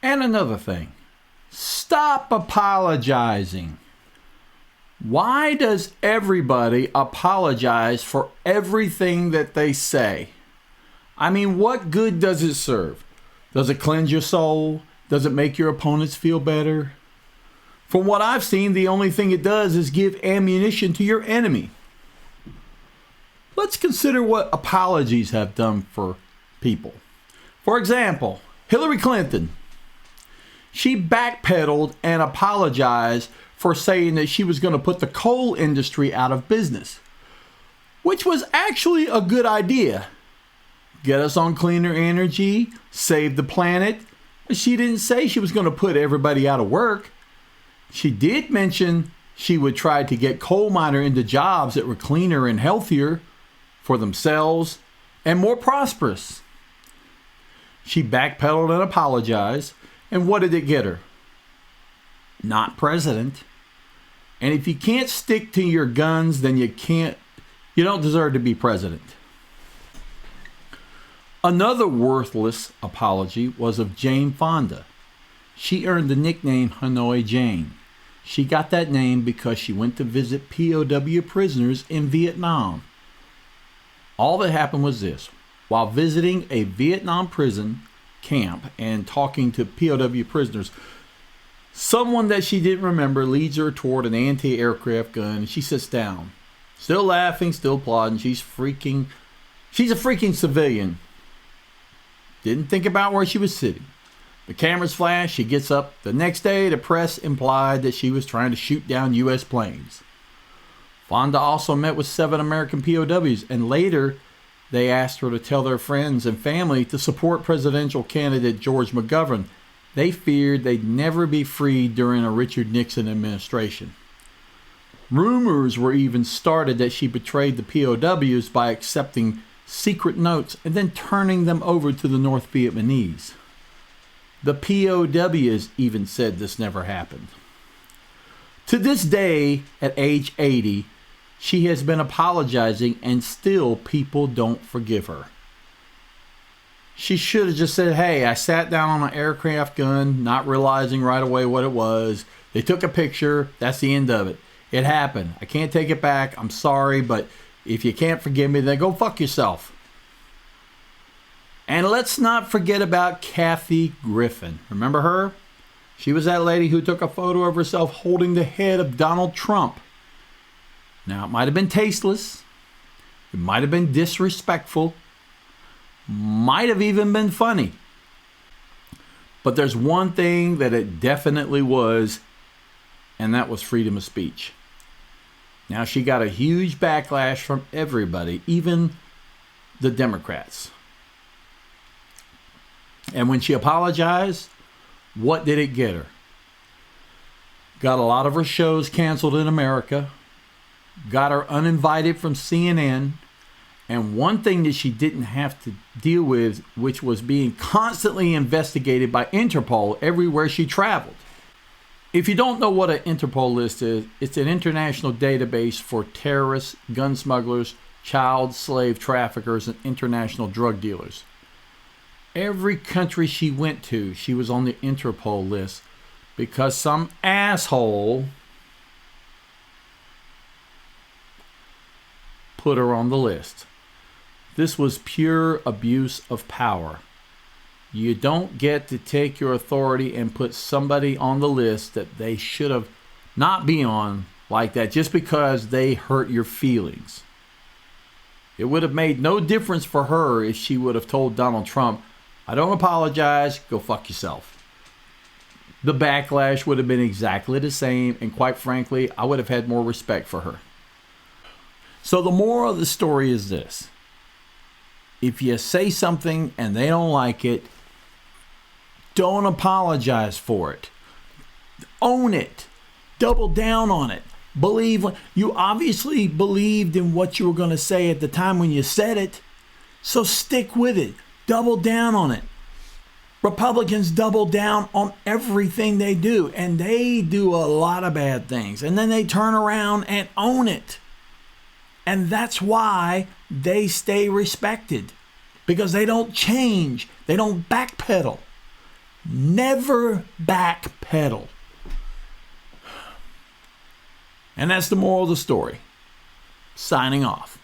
And another thing, stop apologizing. Why does everybody apologize for everything that they say? I mean, what good does it serve? Does it cleanse your soul? Does it make your opponents feel better? From what I've seen, the only thing it does is give ammunition to your enemy. Let's consider what apologies have done for people. For example, Hillary Clinton. She backpedaled and apologized for saying that she was going to put the coal industry out of business, which was actually a good idea. Get us on cleaner energy, save the planet. But she didn't say she was going to put everybody out of work. She did mention she would try to get coal miners into jobs that were cleaner and healthier for themselves and more prosperous. She backpedaled and apologized. And what did it get her? Not president. And if you can't stick to your guns, then you don't deserve to be president. Another worthless apology was of Jane Fonda. She earned the nickname Hanoi Jane. She got that name because she went to visit POW prisoners in Vietnam. All that happened was this. While visiting a Vietnam prison camp and talking to POW prisoners, someone that she didn't remember leads her toward an anti-aircraft gun, and she sits down. Still laughing, still applauding. She's a freaking civilian. Didn't think about where she was sitting. The cameras flash, she gets up. The next day, the press implied that she was trying to shoot down U.S. planes. Fonda also met with 7 American POWs, and later they asked her to tell their friends and family to support presidential candidate George McGovern. They feared they'd never be freed during a Richard Nixon administration. Rumors were even started that she betrayed the POWs by accepting secret notes and then turning them over to the North Vietnamese. The POWs even said this never happened. To this day, at age 80, she has been apologizing and still people don't forgive her. She should have just said, hey, I sat down on an aircraft gun, not realizing right away what it was. They took a picture. That's the end of it. It happened. I can't take it back. I'm sorry, but if you can't forgive me, then go fuck yourself. And let's not forget about Kathy Griffin. Remember her? She was that lady who took a photo of herself holding the head of Donald Trump. Now, it might have been tasteless. It might have been disrespectful. Might have even been funny. But there's one thing that it definitely was, and that was freedom of speech. Now, she got a huge backlash from everybody, even the Democrats. And when she apologized, what did it get her? Got a lot of her shows canceled in America. Got her uninvited from CNN. And one thing that she didn't have to deal with, which was being constantly investigated by Interpol everywhere she traveled. If you don't know what an Interpol list is, it's an international database for terrorists, gun smugglers, child slave traffickers, and international drug dealers. Every country she went to, she was on the Interpol list because some asshole put her on the list. This was pure abuse of power. You don't get to take your authority and put somebody on the list that they should have not be on like that just because they hurt your feelings. It would have made no difference for her if she would have told Donald Trump, I don't apologize, go fuck yourself. The backlash would have been exactly the same, and quite frankly, I would have had more respect for her. So the moral of the story is this. If you say something and they don't like it, don't apologize for it. Own it. Double down on it. You obviously believed in what you were going to say at the time when you said it, so stick with it. Double down on it. Republicans double down on everything they do, and they do a lot of bad things, and then they turn around and own it. And that's why they stay respected, because they don't change. They don't backpedal. Never backpedal. And that's the moral of the story. Signing off.